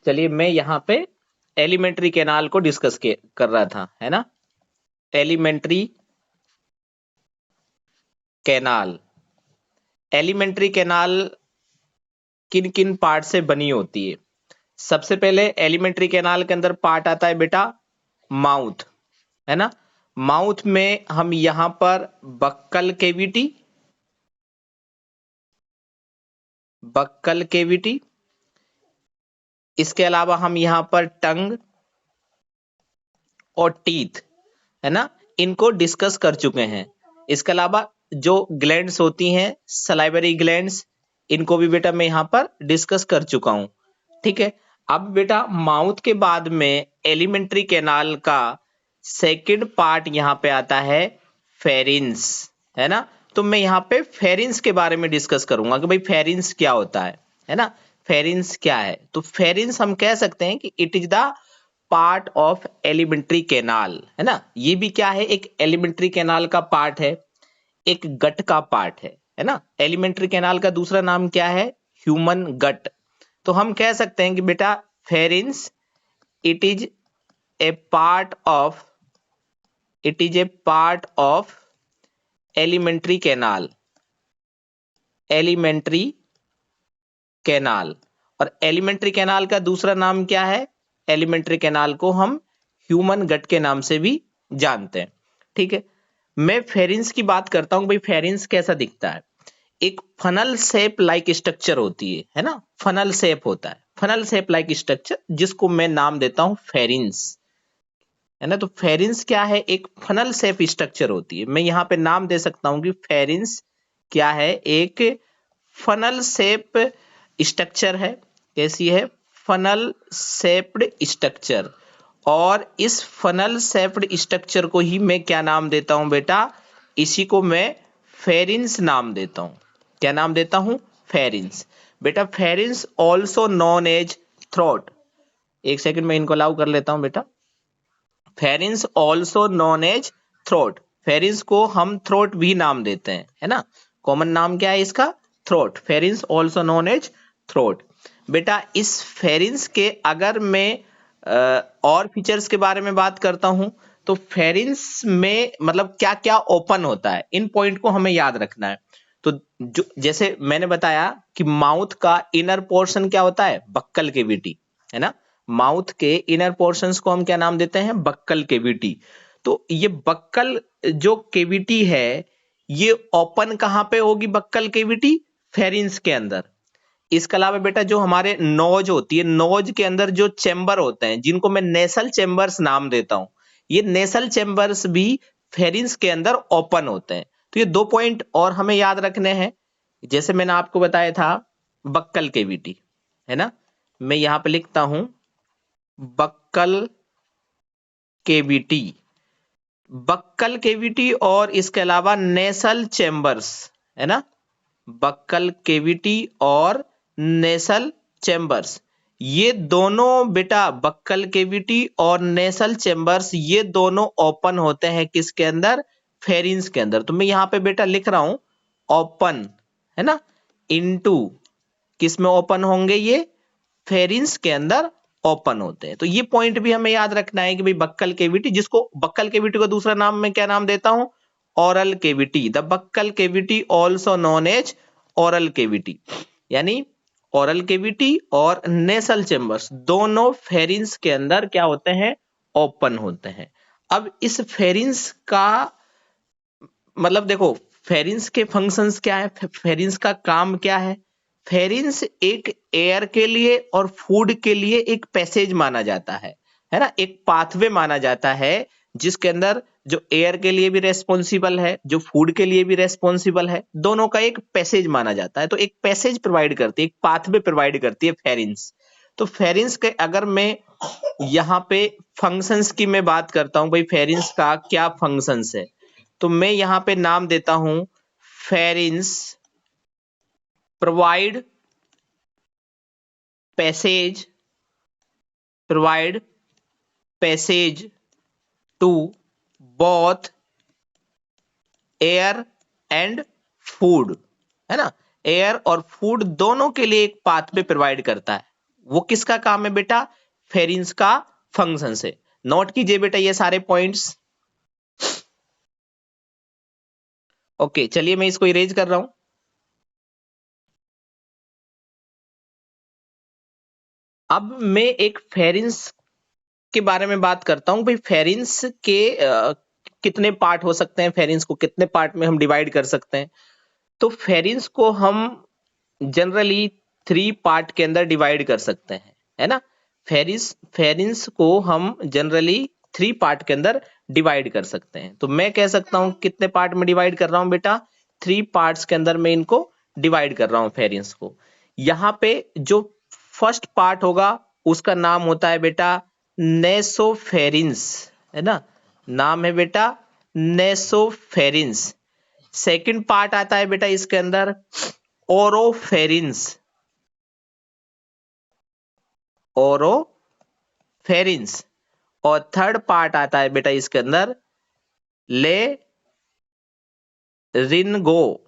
चलिए मैं यहाँ पे एलिमेंट्री कैनाल को डिस्कस कर रहा था, है ना। एलिमेंट्री कैनाल, एलिमेंट्री कैनाल किन किन पार्ट से बनी होती है। सबसे पहले एलिमेंट्री कैनाल के अंदर पार्ट आता है बेटा माउथ, है ना। माउथ में हम यहां पर बक्कल केविटी, बक्कल केविटी, इसके अलावा हम यहां पर टंग और टीथ, है ना, इनको डिस्कस कर चुके हैं। इसके अलावा जो ग्लैंड्स होती हैं सलाइवरी ग्लैंड्स, इनको भी बेटा मैं यहां पर डिस्कस कर चुका हूं। ठीक है। अब बेटा माउथ के बाद में एलिमेंट्री कैनाल का सेकंड पार्ट यहां पे आता है फेरिंस, है ना। तो मैं यहां पे फेरिंस के बारे में डिस्कस करूंगा कि भाई फेरिंस क्या होता है ना। फेरिंस क्या है, तो फेरिंस हम कह सकते हैं कि it is the part of alimentary canal, है ना। ये भी क्या है, एक एलिमेंट्री कैनाल का पार्ट है, एक गट का पार्ट है ना। एलिमेंट्री कैनाल का दूसरा नाम क्या है, ह्यूमन गट। तो हम कह सकते हैं कि बेटा pharynx it is a part of, it is a part of alimentary canal, alimentary canal. और एलिमेंट्री कैनाल का दूसरा नाम क्या है, एलिमेंट्री कैनाल को हम ह्यूमन गट के नाम से भी जानते हैं। ठीक है। मैं फेरिंस की बात करता हूं, भाई फेरिंस कैसा दिखता है। एक फनल शेप लाइक स्ट्रक्चर होती है ना। फनल शेप होता है, फनल शेप लाइक स्ट्रक्चर, जिसको मैं नाम देता हूं फेरिंस, है ना। तो फेरिंस क्या है, एक फनल शेप स्ट्रक्चर होती है। मैं यहां पे नाम दे सकता हूं कि फेरिंस क्या है, एक फनल शेप स्ट्रक्चर है। कैसी है, फनल शेप्ड स्ट्रक्चर। और इस फनल शेप्ड स्ट्रक्चर को ही मैं क्या नाम देता हूं बेटा, इसी को मैं फेरिंस नाम देता हूं। क्या नाम देता हूं, फेरिंस। बेटा फेरिंस ऑल्सो नॉन एज थ्रोट, एक सेकंड में इनको अलाउ कर लेता हूं बेटा। फेरिंस ऑल्सो नॉन एज थ्रोट, फेरिंस को हम थ्रोट भी नाम देते हैं, है ना। कॉमन नाम क्या है इसका, throat. Pharynx also known as throat. बेटा इस फेरिंस के अगर मैं और फीचर्स के बारे में बात करता हूं, तो फेरिंस में मतलब क्या क्या ओपन होता है, इन पॉइंट को हमें याद रखना है। तो जो जैसे मैंने बताया कि माउथ का इनर पोर्शन क्या होता है, बक्कल केविटी, है ना। माउथ के इनर पोर्शंस को हम क्या नाम देते हैं, बक्कल केविटी। तो ये बक्कल जो केविटी है, ये ओपन कहां पे होगी बक्कल केविटी, फेरिंस के अंदर। इसके अलावा बेटा जो हमारे नोज होती है, नोज के अंदर जो चेंबर होते हैं, जिनको मैं नेसल चेंबर्स नाम देता हूं, ये नेसल चेंबर्स भी फेरिंस के अंदर ओपन होते हैं। तो ये दो पॉइंट और हमें याद रखने हैं। जैसे मैंने आपको बताया था बक्कल केविटी, है ना। मैं यहां पे लिखता हूं बक्कल केविटी, बक्कल केविटी और इसके अलावा नेसल चेंबर्स, है ना। बक्कल केविटी और नेसल चेंबर्स, ये दोनों बेटा बक्कल केविटी और नेसल चेंबर्स, ये दोनों ओपन होते हैं किसके अंदर, फेरिंस के अंदर। तो मैं यहां पे बेटा लिख रहा हूं ओपन, है ना, इनटू, किस में ओपन होंगे ये, फेरिंस के अंदर ओपन होते हैं। तो ये पॉइंट भी हमें याद रखना है कि भाई बक्कल केविटी, जिसको बक्कल केविटी को दूसरा नाम मैं क्या नाम देता हूं, oral cavity. The buccal cavity also known as oral cavity, यानी ओरल केविटी और नेसल चेंबर्स दोनों फेरिंस के अंदर क्या होते हैं, ओपन होते हैं। अब इस फेरिंस का मतलब देखो, फेरिंस के फंक्शंस क्या है, फेरिंस का काम क्या है। फेरिंस एक एयर के लिए और फूड के लिए एक पैसेज माना जाता है ना, एक पाथवे माना जाता है, जिसके अंदर जो एयर के लिए भी रेस्पॉन्सिबल है, जो फूड के लिए भी रेस्पॉन्सिबल है, दोनों का एक पैसेज माना जाता है। तो एक पैसेज प्रोवाइड करती है, एक पाथवे प्रोवाइड करती है फेरिंस। तो फेरिंस के अगर मैं यहाँ पे फंक्शंस की मैं बात करता हूं, भाई फेरिंस का क्या फंक्शंस है, तो मैं यहां पे नाम देता हूं pharynx provide passage, provide passage to both air and food, है ना। एयर और फूड दोनों के लिए एक पाथवे प्रोवाइड करता है, वो किसका काम है बेटा? फेरिंस का फंक्शन से। नोट कीजिए बेटा ये सारे पॉइंट्स। ओके, चलिए मैं इसको इरेज कर रहा हूं। अब मैं एक फेरिंस के बारे में बात करता हूं। भाई फेरिंस के कितने पार्ट हो सकते हैं, फेरिंस को कितने पार्ट में हम डिवाइड कर सकते हैं? तो फेरिंस को हम जनरली 3 पार्ट के अंदर डिवाइड कर सकते हैं, है ना। फेरिंस को हम जनरली 3 पार्ट के अंदर डिवाइड कर सकते हैं। तो मैं कह सकता हूं कितने पार्ट में डिवाइड कर रहा हूं बेटा? 3 पार्ट्स के अंदर मैं इनको डिवाइड कर रहा हूं फेरिंस को। यहां पे जो फर्स्ट पार्ट होगा उसका नाम होता है बेटा नेसोफेरिंस, है ना। नाम है बेटा नेसोफेरिंस। सेकंड पार्ट आता है बेटा इसके अंदर ओरोफेरिंस, ओरोफेरिंस। और थर्ड पार्ट आता है बेटा इसके अंदर लेरिनगो,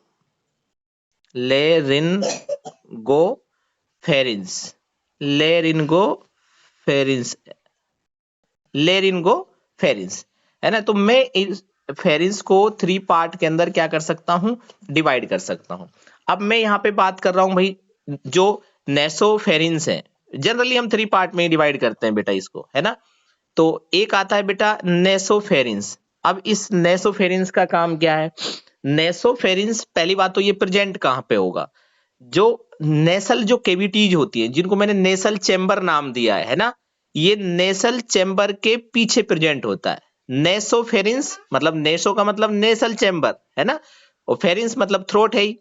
लेरिनगो फेरिंस, लेरिनगो फेरिंस, लेरिनगो फेरिंस, है ना। तो मैं इस फेरिंस को 3 पार्ट के अंदर क्या कर सकता हूं? डिवाइड कर सकता हूं। अब मैं यहां पे बात कर रहा हूं भाई जो नेसोफेरिंस है, जनरली हम 3 पार्ट में ही डिवाइड करते हैं बेटा इसको, है ना। तो एक आता है बेटा नेसोफेरिंस। अब इस नेसोफेरिंस का काम क्या है? नेसोफेरिंस पहली बात तो ये प्रेजेंट कहां पे होगा? जो नेसल जो केविटीज होती है जिनको मैंने नेसल चेंबर नाम दिया है ना, ये नेसल चेंबर के पीछे प्रेजेंट होता है। नेसोफेरिंस मतलब नेसो का मतलब नेसल चेंबर, है ना, और फेरिंस मतलब थ्रोट है ही।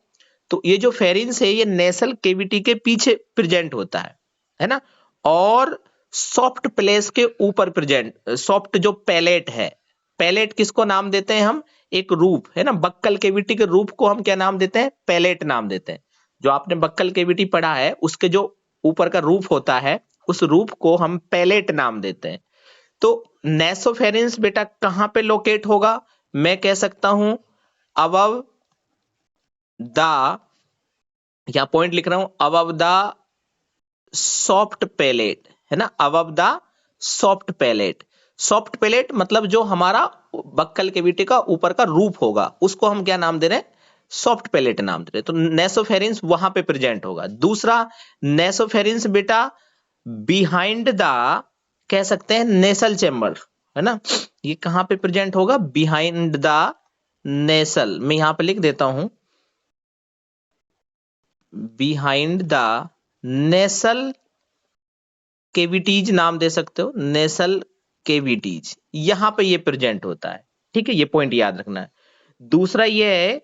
तो ये जो फेरिंस है ये नेसल केविटी के पीछे प्रेजेंट होता है ना। और सॉफ्ट प्लेस के ऊपर प्रेजेंट, सॉफ्ट जो पैलेट है, पैलेट किसको नाम देते हैं हम? एक रूप, है ना, बक्कल केविटी के रूप को हम क्या नाम देते हैं? पैलेट नाम देते हैं। जो आपने बक्कल केविटी पढ़ा है उसके जो ऊपर का रूप होता है उस रूप को हम पैलेट नाम देते हैं। तो नेसोफेरिंस बेटा कहां पे लोकेट होगा? मैं कह सकता हूं अबव द, या पॉइंट लिख रहा हूं, अबव द सॉफ्ट पैलेट, है ना, above the soft palate. Soft palate मतलब जो हमारा बक्कल केविटी का ऊपर का रूप होगा उसको हम क्या नाम दे रहे हैं? सॉफ्ट पैलेट नाम दे रहे हैं। तो नेसोफेरिंस वहां पे प्रेजेंट होगा। दूसरा नेसोफेरिंस बेटा बिहाइंड द, कह सकते हैं नेसल चेंबर, है ना। ये कहां पे प्रेजेंट होगा? Behind the nasal. मैं यहां पे लिख देता हूं बिहाइंड द नेसल केविटीज नाम दे सकते हो, नेसल केविटीज, यहां पे ये प्रेजेंट होता है। ठीक है, ये पॉइंट याद रखना है। दूसरा ये है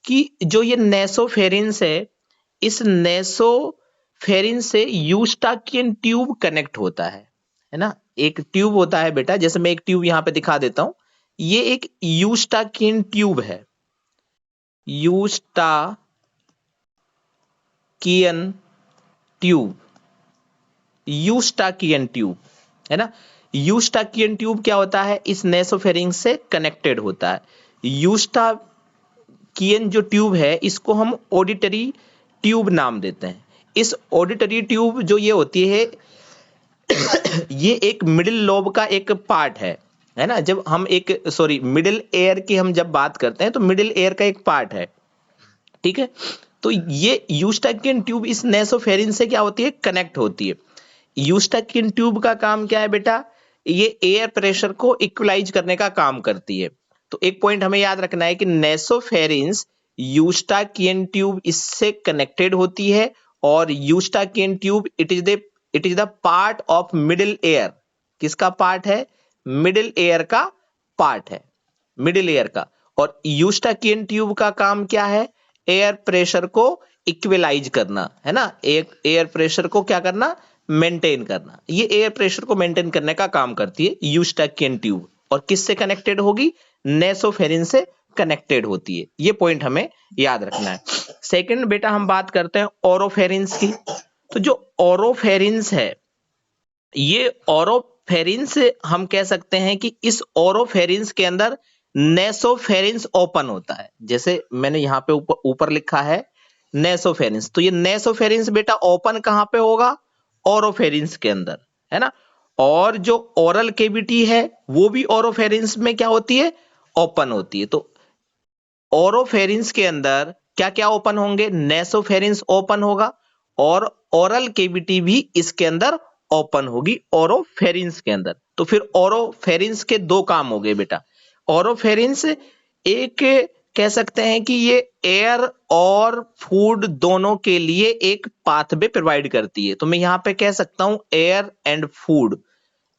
कि जो ये नेसोफेरिंस है, इस नेसोफेरिंस से यूस्टाकियन ट्यूब कनेक्ट होता है ना। एक ट्यूब होता है बेटा, जैसे मैं एक ट्यूब यहां पे दिखा देता हूं, ये एक यूस्टाकियन ट्यूब है, यूस्टाकियन ट्यूब, यूस्टाकियन ट्यूब, है ना। यूस्टाकियन ट्यूब क्या होता है? इस नेसोफेरिंक्स से कनेक्टेड होता है। यूस्टाकियन जो ट्यूब है इसको हम ऑडिटरी ट्यूब नाम देते हैं। इस ऑडिटरी ट्यूब जो ये होती है ये एक मिडिल लोब का एक पार्ट है ना। जब हम एक सॉरी मिडिल एयर की हम जब बात करते हैं तो मिडिल एयर का एक पार्ट है, ठीक है। तो ये यूस्टाकियन ट्यूब इस नेसोफेरिंस से क्या होती है? कनेक्ट होती है। यूस्टाकियन ट्यूब का काम क्या है बेटा? ये एयर प्रेशर को इक्वलाइज करने का काम करती है। तो एक पॉइंट हमें याद रखना है कि नेसोफेरिंस यूस्टाकियन ट्यूब इससे कनेक्टेड होती है, और eustachian tube it is the part of middle ear. किसका पार्ट है? मिडिल एयर का पार्ट है, मिडिल एयर का। और यूस्टाकियन ट्यूब का काम क्या है? एयर प्रेशर को इक्वलाइज करना, है ना, एक एयर प्रेशर को क्या करना? मेंटेन करना। ये एयर प्रेशर को मेंटेन करने का काम करती है यूस्टाकियन ट्यूब। और किससे कनेक्टेड होगी? नेसोफेरिंस से कनेक्टेड होती है। ये पॉइंट हमें याद रखना है। सेकंड बेटा हम बात करते हैं ओरोफेरिंस की। तो जो ओरोफेरिंस है, ये ओरोफेरिंस हम कह सकते हैं कि इस ओरोफेरिंस के अंदर नेसोफेरिंस ओपन होता है। जैसे मैंने यहां पे ऊपर लिखा है नेसोफेरिंस, तो ये नेसोफेरिंस बेटा ओपन कहां पे होगा? ओरोफेरिंस के अंदर, है ना। और जो ओरल केविटी है वो भी ओरोफेरिंस में क्या होती है, ओपन होती है। तो ओरोफेरिंस के अंदर क्या क्या ओपन होंगे, नेसोफेरिंस ओपन होगा और ओरल केविटी भी इसके अंदर ओपन होगी ओरोफेरिंस के अंदर। तो फिर ओरोफेरिंस के दो काम हो गए बेटा। ओरोफेरिंस एक कह सकते हैं कि ये एयर और फूड दोनों के लिए एक पाथवे प्रोवाइड करती है। तो मैं यहां पे कह सकता हूं एयर एंड फूड,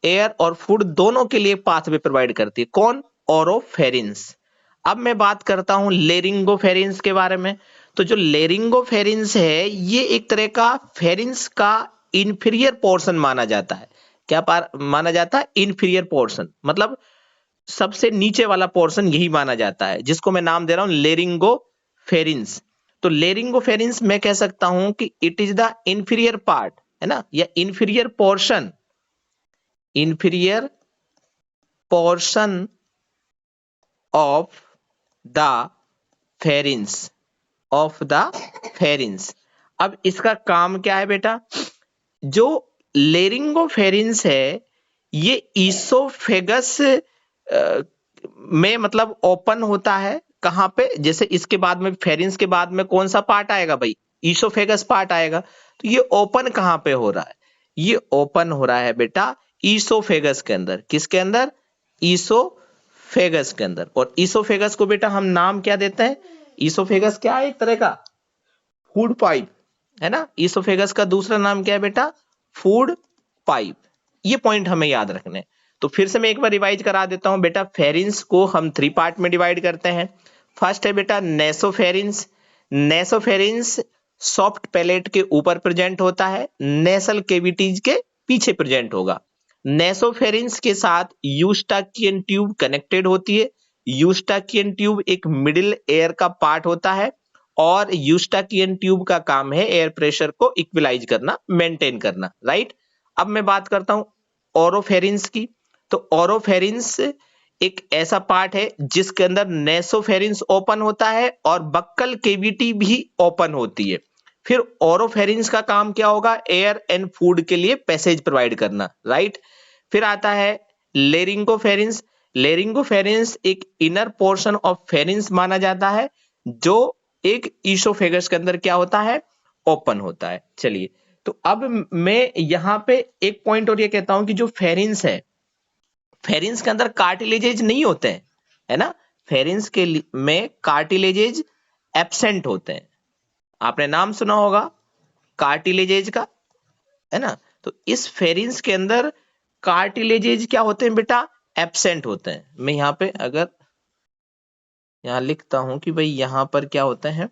एयर और फूड दोनों के लिए पाथवे प्रोवाइड करती है कौन, ओरोफेरिंस। अब मैं बात करता हूं लेरिंगोफेरिंस के बारे में। तो जो लेरिंगोफेरिंस है ये एक तरह का फेरिंस का इंफीरियर पोर्शन माना जाता है। क्या माना जाता है, इंफीरियर पोर्शन, मतलब सबसे नीचे वाला पोर्शन यही माना जाता है, जिसको मैं नाम दे रहा हूं लेरिंगोफेरिंस। तो लेरिंगोफेरिंस मैं कह सकता हूं कि it is the inferior part, है ना, या inferior portion, inferior portion of the pharynx, of the pharynx. अब इसका काम क्या है बेटा, जो लेरिंगोफेरिंस है ये ईसोफेगस में मतलब ओपन होता है। कहां पे, जैसे इसके बाद में फेरिंस के बाद में कौन सा पार्ट आएगा भाई, ईसोफेगस पार्ट आएगा। तो ये ओपन कहां पे हो रहा है, ये ओपन हो रहा है बेटा ईसोफेगस के अंदर। किसके अंदर, ईसोफेगस के अंदर। और ईसोफेगस को बेटा हम नाम क्या देते हैं, ईसोफेगस क्या है, एक तरह का फूड पाइप, है ना। ईसोफेगस का दूसरा नाम क्या है बेटा, फूड पाइप। ये पॉइंट हमें याद रखने। तो फिर से मैं एक बार रिवाइज करा देता हूं बेटा। फेरिंस को हम 3 पार्ट में डिवाइड करते हैं। फर्स्ट है बेटा नेसोफेरिंस। नेसोफेरिंस सॉफ्ट पैलेट के ऊपर प्रेजेंट होता है, नेसल केविटीज के पीछे प्रेजेंट होगा। नेसोफेरिंस के साथ यूस्टाकियन ट्यूब कनेक्टेड होती है। यूस्टाकियन ट्यूब एक मिडिल एयर का पार्ट होता है और यूस्टाकियन ट्यूब का काम है एयर प्रेशर को इक्विलाइज करना, मेंटेन करना, राइट। अब मैं बात करता हूं ओरोफेरिंस की। तो ओरोफेरिंस एक ऐसा पार्ट है जिसके अंदर नेसोफेरिंस ओपन होता है और बक्कल केविटी भी ओपन होती है। फिर ओरोफेरिंस का काम क्या होगा, एयर एंड फूड के लिए पैसेज प्रोवाइड करना, राइट। फिर आता है लेरिंगोफेरिंस। लेरिंगोफेरिंस एक इनर पोर्शन ऑफ फेरिंस माना जाता है जो एक ईसोफेगस के अंदर क्या होता है, ओपन होता है। चलिए, तो अब मैं यहां पे एक पॉइंट और ये कहता हूं कि जो फेरिंस है, फेरिंस के अंदर कार्टिलेजेज नहीं होते हैं, है ना। फेरिंस के में कार्टिलेजेज एब्सेंट होते हैं। आपने नाम सुना होगा कार्टिलेजेज का, है ना। तो इस फेरिंस के अंदर कार्टिलेजेज क्या होते हैं बेटा, एब्सेंट होते हैं। मैं यहां पे अगर यहां लिखता हूं कि भाई यहां पर क्या होते हैं,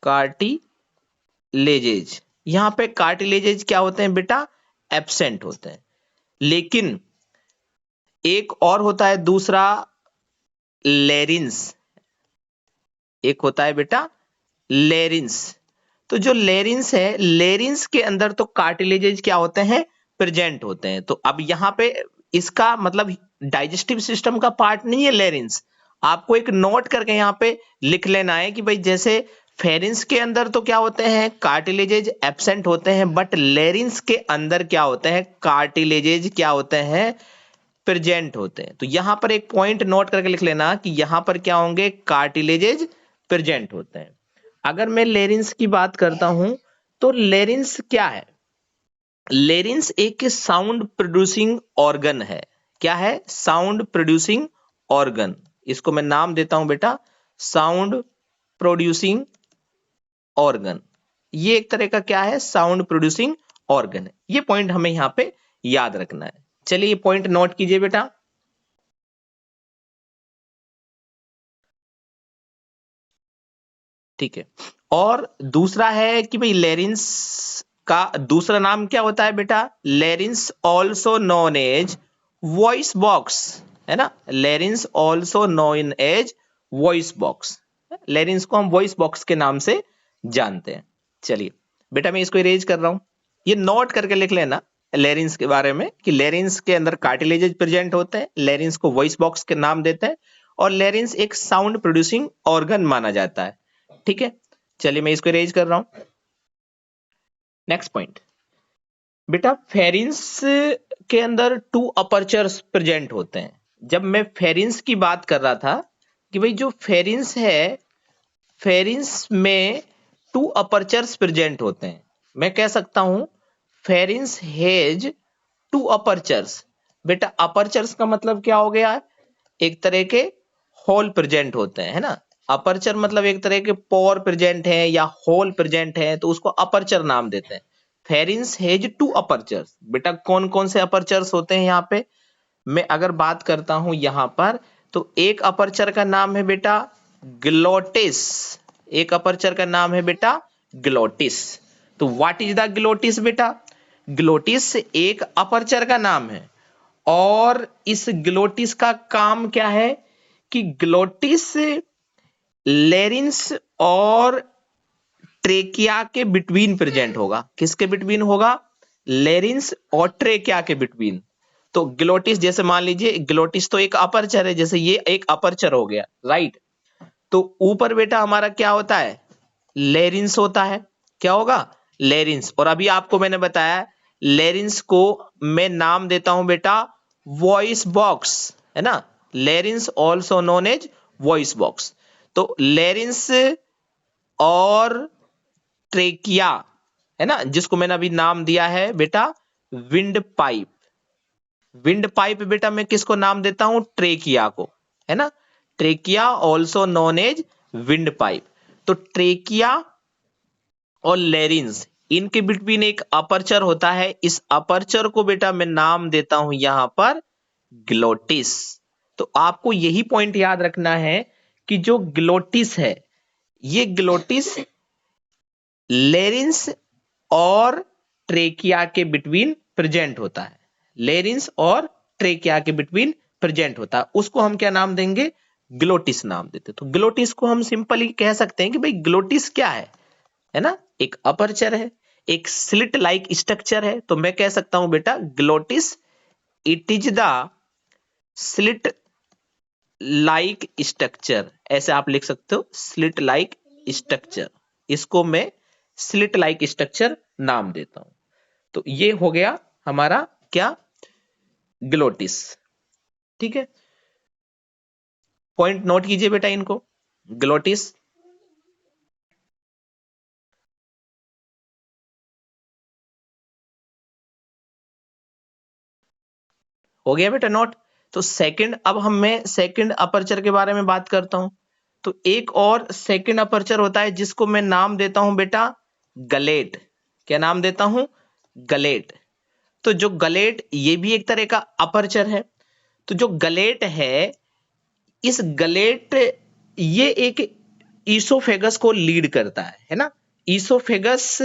कार्टिलेजेज। यहां पे कार्टिलेजेज क्या होते हैं बेटा, एब्सेंट होते हैं। लेकिन एक और होता है दूसरा, लेरिंस। एक होता है बेटा लेरिंस। तो जो लेरिंस है, लेरिंस के अंदर तो कार्टिलेजेज क्या होते हैं, प्रेजेंट होते हैं। तो अब यहां पे इसका मतलब डाइजेस्टिव सिस्टम का पार्ट नहीं है लेरिंस। आपको एक नोट करके यहां पे लिख लेना है कि भाई जैसे फेरिंस के अंदर तो क्या होते हैं, कार्टिलेजेज एब्सेंट होते हैं, बट लेरिंस के अंदर क्या होते हैं, कार्टिलेजेज क्या होते हैं, प्रेजेंट होते हैं। तो यहां पर एक पॉइंट नोट करके लिख लेना कि यहां पर क्या होंगे, कार्टिलेजेज प्रेजेंट होते हैं। अगर मैं लेरिंस की बात करता हूं तो लेरिंस क्या है, लेरिंस एक साउंड प्रोड्यूसिंग ऑर्गन है। क्या है, साउंड प्रोड्यूसिंग ऑर्गन। इसको मैं नाम देता हूं बेटा साउंड प्रोड्यूसिंग ऑर्गन। ये एक तरह का क्या है, साउंड प्रोड्यूसिंग ऑर्गन है। ये पॉइंट हमें यहां पे याद रखना है। चलिए ये पॉइंट नोट कीजिए बेटा। ठीक है। और दूसरा है कि भाई लेरिंस का दूसरा नाम क्या होता है बेटा, larynx also known as voice box, है ना। Larynx also known as voice box. Larynx को हम वॉइस बॉक्स के नाम से जानते हैं। चलिए बेटा मैं इसको इरेज कर रहा हूं, ये नोट करके लिख लेना लेरिंस के बारे में कि लेरिंस के अंदर कार्टिलेजेज प्रेजेंट होते हैं, लेरिंस को वॉइस बॉक्स के नाम देते हैं और लेरिंस एक साउंड प्रोड्यूसिंग ऑर्गन माना जाता है। ठीक है, चलिए मैं इसको इरेज कर रहा हूं। नेक्स्ट पॉइंट, बेटा फेरिंस के अंदर 2 अपर्चर्स प्रेजेंट होते हैं। जब मैं फेरिंस की बात कर रहा था कि भाई जो फेरिंस है, फेरिंस में 2 अपर्चर्स प्रेजेंट होते हैं। मैं कह सकता हूं फेरिंस हैज 2 अपर्चर्स। बेटा अपर्चर्स का मतलब क्या हो गया? एक तरह के होल प्रेजेंट होते हैं, है ना। अपर्चर मतलब एक तरह के पोर प्रेजेंट है या होल प्रेजेंट है, तो उसको अपर्चर नाम देते हैं। फेरिंस हैज 2 अपर्चर्स। बेटा कौन कौन से अपर्चर्स होते हैं यहाँ पे? मैं अगर बात करता हूं यहां पर, तो एक अपर्चर का नाम है बेटा ग्लोटिस। एक अपर्चर का नाम है बेटा ग्लोटिस। तो व्हाट इज द ग्लोटिस बेटा? ग्लोटिस एक अपर्चर का नाम है, और इस ग्लोटिस का काम क्या है कि ग्लोटिस लेरिंस और ट्रेकिया के बिटवीन प्रेजेंट होगा। किसके बिटवीन होगा? लेरिंस और ट्रेकिया के बिटवीन। तो ग्लोटिस, जैसे मान लीजिए ग्लोटिस तो एक अपर्चर है, जैसे ये एक अपर्चर हो गया, राइट। तो ऊपर बेटा हमारा क्या होता है? लेरिंस होता है। क्या होगा? लेरिंस। और अभी आपको मैंने बताया लेरिंस को मैं नाम देता हूं बेटा वॉइस बॉक्स, है ना। Larynx also known as voice box. तो लेरिंस और ट्रेकिया, है ना, जिसको मैंने अभी नाम दिया है बेटा विंड पाइप। विंड पाइप बेटा मैं किसको नाम देता हूं? ट्रेकिया को, है ना। Trachea also known as windpipe. तो ट्रेकिया और लेरिंस, इनके बिटवीन एक अपर्चर होता है। इस अपर्चर को बेटा मैं नाम देता हूं यहां पर ग्लोटिस। तो आपको यही पॉइंट याद रखना है कि जो ग्लोटिस है, ये ग्लोटिस लेरिंस और ट्रेकिया के बिटवीन प्रेजेंट होता है। लेरिंस और ट्रेकिया के बिटवीन प्रेजेंट होता है, उसको हम क्या नाम देंगे? ग्लोटिस नाम देते। तो ग्लोटिस को हम सिंपली कह सकते हैं कि भाई ग्लोटिस क्या है ना, एक अपर्चर है, एक स्लिट लाइक स्ट्रक्चर है। तो मैं कह सकता हूं बेटा glottis it is the slit like structure. ऐसे आप लिख सकते हो, स्लिट लाइक स्ट्रक्चर। इसको मैं स्लिट लाइक स्ट्रक्चर नाम देता हूं। तो ये हो गया हमारा क्या? ग्लोटिस। ठीक है, पॉइंट नोट कीजिए बेटा इनको। ग्लोटिस, हो गया बेटा नोट। तो सेकंड, अब मैं सेकंड अपर्चर के बारे में बात करता हूं। तो एक और सेकंड अपर्चर होता है जिसको मैं नाम देता हूं बेटा गलेट। क्या नाम देता हूं? गलेट। तो जो गलेट, ये भी एक तरह का अपर्चर है। तो जो गलेट है, इस गलेट, ये एक ईसोफेगस को लीड करता है ना। ईसोफेगस,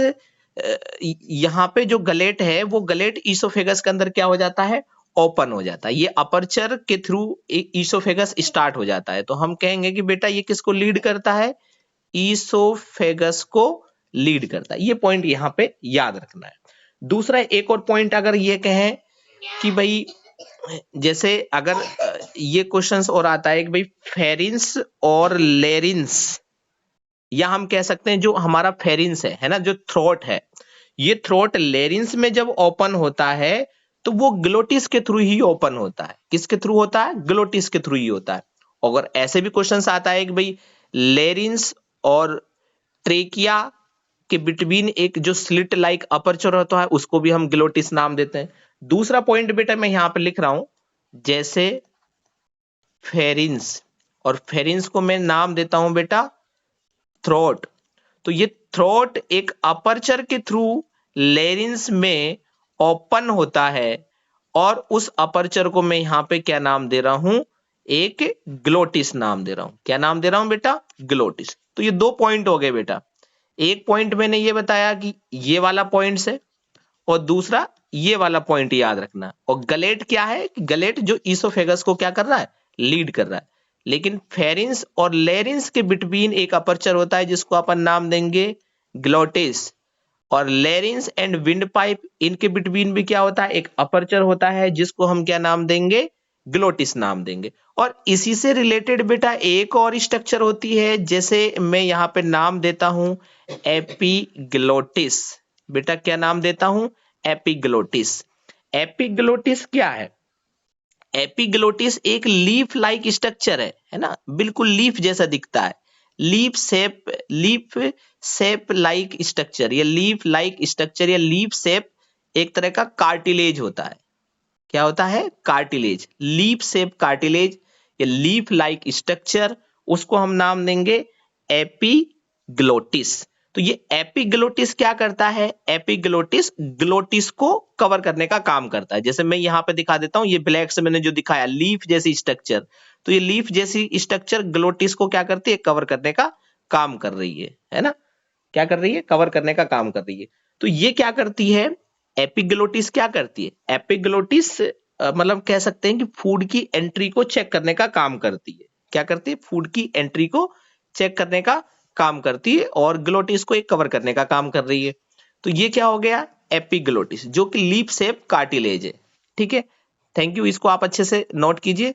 यहां पे जो गलेट है, वो गलेट ईसोफेगस के अंदर क्या हो जाता है? ओपन हो जाता है। ये अपर्चर के थ्रू ईसोफेगस स्टार्ट हो जाता है। तो हम कहेंगे कि बेटा ये किसको लीड करता है? ईसोफेगस को लीड करता है। ये पॉइंट यहां पे याद रखना है। दूसरा एक और पॉइंट अगर ये कहें कि भाई, जैसे अगर ये क्वेश्चंस और आता है कि भाई फेरिंस और लेरिंस, या हम कह सकते हैं जो हमारा फेरिंस है ना, जो थ्रोट है, ये थ्रोट लेरिंस में जब ओपन होता है तो वो ग्लोटिस के थ्रू ही ओपन होता है। किसके थ्रू होता है? ग्लोटिस के थ्रू ही होता है। अगर ऐसे भी क्वेश्चंस आता है कि भाई लेरिंस और ट्रेकिया के बिटवीन एक जो स्लिट लाइक अपर्चर होता है, उसको भी हम ग्लोटिस नाम देते हैं। दूसरा पॉइंट बेटा मैं यहां पे लिख रहा हूं, जैसे फेरिंस, और फेरिंस को मैं नाम देता हूं बेटा थ्रोट। तो ये थ्रोट एक अपर्चर के थ्रू लेरिंस में ओपन होता है, और उस अपर्चर को मैं यहां पे क्या नाम दे रहा हूं? एक ग्लोटिस नाम दे रहा हूं। क्या नाम दे रहा हूं बेटा? ग्लोटिस। तो ये 2 पॉइंट हो गए बेटा। एक पॉइंट मैंने ये बताया कि ये वाला पॉइंट है, और दूसरा ये वाला पॉइंट याद रखना। और गलेट क्या है? गलेट जो ईसोफेगस को क्या कर रहा है? लीड कर रहा है। लेकिन फेरिंस और लेरिंस के बिटवीन एक अपर्चर होता है जिसको अपन नाम देंगे ग्लोटिस। और लेरिंस एंड विंड पाइप, इनके बिटवीन भी क्या होता है? एक अपर्चर होता है जिसको हम क्या नाम देंगे? ग्लोटिस नाम देंगे। और इसी से रिलेटेड बेटा एक और स्ट्रक्चर होती है, जैसे मैं यहां पे नाम देता हूं एपीग्लोटिस। बेटा क्या नाम देता हूं? एपिग्लोटिस। एपिग्लोटिस क्या है? एपिग्लोटिस एक लीफ लाइक स्ट्रक्चर है ना, बिल्कुल लीफ जैसा दिखता है। लीफ शेप लाइक स्ट्रक्चर, या लीफ लाइक स्ट्रक्चर या लीफ शेप एक तरह का कार्टिलेज होता है। क्या होता है? कार्टिलेज, लीफ शेप कार्टिलेज या लीफ लाइक स्ट्रक्चर, उसको हम नाम देंगे एपिग्लोटिस। तो ये एपिग्लोटिस क्या करता है? एपिग्लोटिस ग्लोटिस को कवर करने का काम करता है। जैसे मैं यहां पे दिखा देता हूं, ये ब्लैक से मैंने जो दिखाया लीफ जैसी स्ट्रक्चर, तो ये लीफ जैसी स्ट्रक्चर ग्लोटिस को क्या करती है? कवर करने का काम कर रही है ना? क्या कर रही है? कवर करने का काम कर रही है। तो ये क्या करती है? एपिग्लोटिस क्या करती है? एपिग्लोटिस मतलब कह सकते हैं कि फूड की एंट्री को चेक करने का काम करती है। क्या करती है? फूड की एंट्री को चेक करने का काम करती है, और ग्लोटिस को एक कवर करने का काम कर रही है। तो ये क्या हो गया? एपिग्लोटिस, जो कि लीफ शेप कार्टिलेज है। ठीक है, थैंक यू, इसको आप अच्छे से नोट कीजिए।